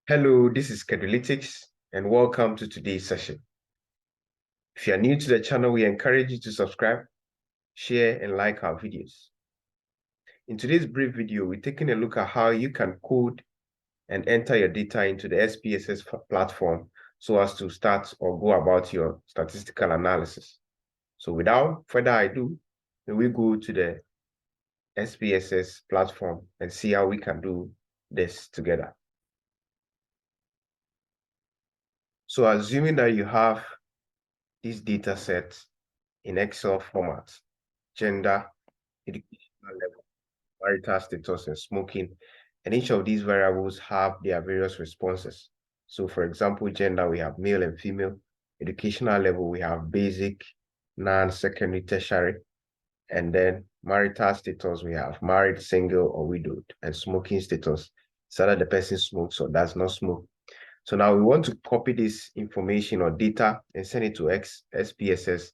Hello, this is Kedolytics, and welcome to today's session. If you are new to the channel, we encourage you to subscribe, share, and like our videos. In today's brief video, we're taking a look at how you can code and enter your data into the SPSS platform so as to start or go about your statistical analysis. So without further ado, we go to the SPSS platform and see how we can do this together. So assuming that you have this data set in Excel format, gender, educational level, marital status, and smoking, and each of these variables have their various responses. So for example, gender, we have male and female. Educational level, we have basic, non-secondary, tertiary. And then marital status, we have married, single, or widowed. And smoking status, so that the person smokes or does not smoke. So now we want to copy this information or data and send it to SPSS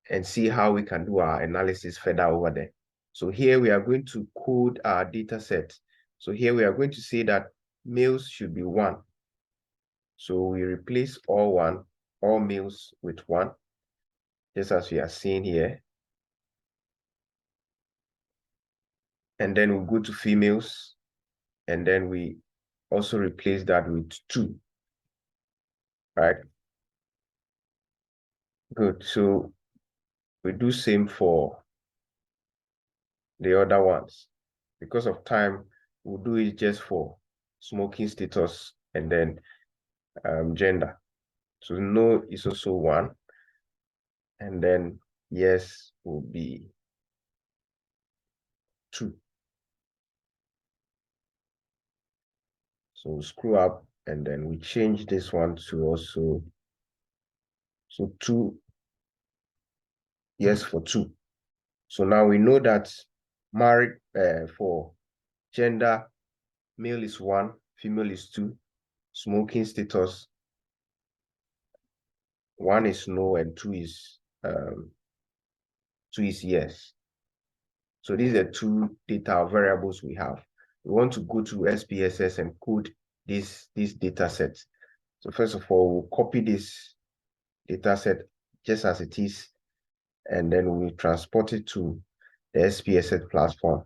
and see how we can do our analysis further over there. So here we are going to code our data set. So here we are going to say that males should be 1. So we replace all males with 1, just as we are seeing here. And then we go to females, and then we also replace that with 2, right? Good. So we do same for the other ones. Because of time, we'll do it just for smoking status and then gender. So no is also 1, and then yes will be 2. So we'll screw up, and then we change this one to also, so 2, yes for 2. So now we know that married for gender, male is 1, female is 2, smoking status, 1 is no and 2 is yes. So these are 2 data variables we have. We want to go to SPSS and code this data set. So first of all, we'll copy this data set just as it is, and then we transport it to the SPSS platform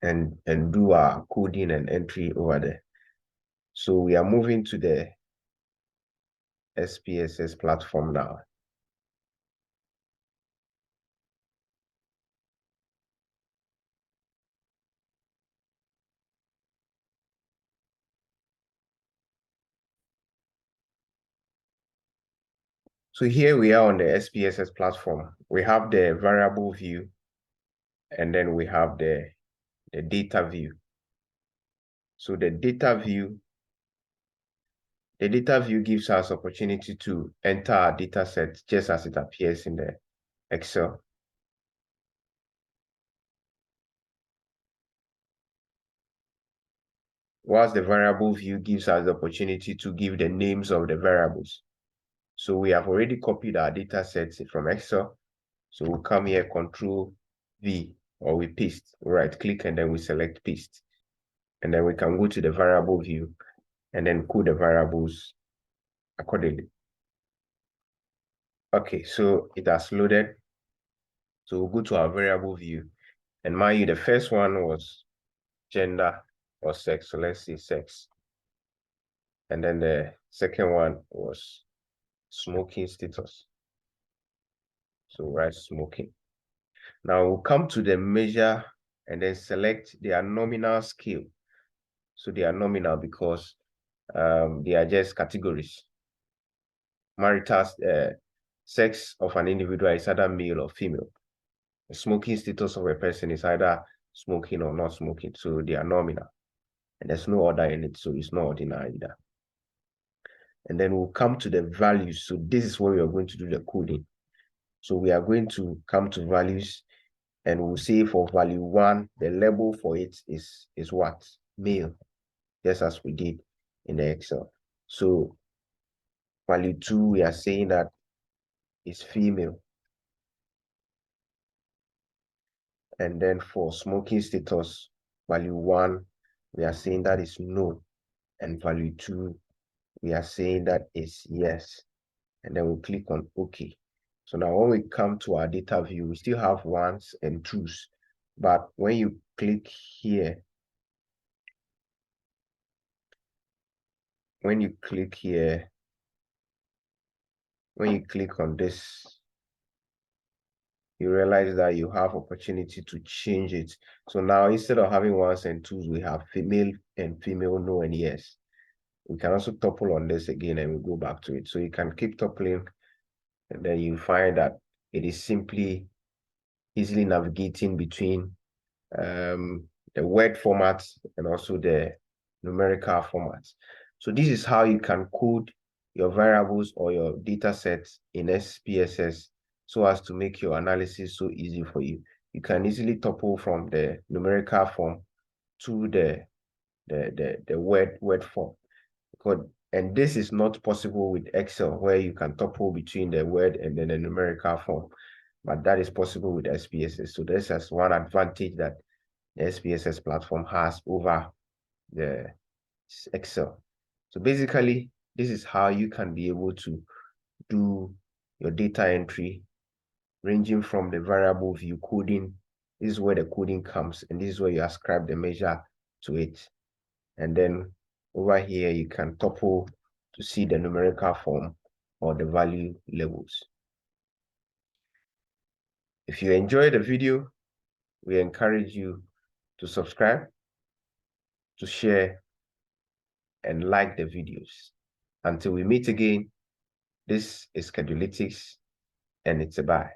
and do our coding and entry over there. So we are moving to the SPSS platform now. So here we are on the SPSS platform. We have the variable view, and then we have the data view. So the data view gives us opportunity to enter our data set just as it appears in the Excel. Whilst the variable view gives us the opportunity to give the names of the variables. So we have already copied our data sets from Excel. So we'll come here, Control V, or we paste, right click, and then we select paste. And then we can go to the variable view and then code the variables accordingly. Okay, so it has loaded. So we'll go to our variable view. And mind you, the first one was gender or sex. So let's say sex. And then the second one was smoking status. So write smoking. Now we'll come to the measure and then select their nominal scale. So they are nominal because they are just categories. Marital sex of an individual is either male or female. The smoking status of a person is either smoking or not smoking. So they are nominal. And there's no order in it, so it's not ordinary either. And then we'll come to the values. So this is where we are going to do the coding. So we are going to come to values, and we'll say for value 1, the label for it is what? Male, just as we did in the Excel. So value 2, we are saying that is female. And then for smoking status, value 1, we are saying that is no. and value 2, we are saying that is yes. And then we'll click on OK. So now when we come to our data view, we still have ones and twos. But when you click here, when you click on this, you realize that you have opportunity to change it. So now instead of having ones and twos, we have female and female, no and yes. We can also topple on this again and we go back to it. So you can keep toppling, and then you find that it is simply easily navigating between the word format and also the numerical format. So this is how you can code your variables or your data sets in SPSS so as to make your analysis so easy for you. You can easily topple from the numerical form to the word form. And this is not possible with Excel, where you can topple between the word and then the numerical form, but that is possible with SPSS. So this is one advantage that the SPSS platform has over the Excel. So basically, this is how you can be able to do your data entry, ranging from the variable view coding. This is where the coding comes, and this is where you ascribe the measure to it. And then over here, you can topple to see the numerical form or the value levels. If you enjoyed the video, we encourage you to subscribe, to share, and like the videos. Until we meet again, this is Schedulytics, and it's a bye.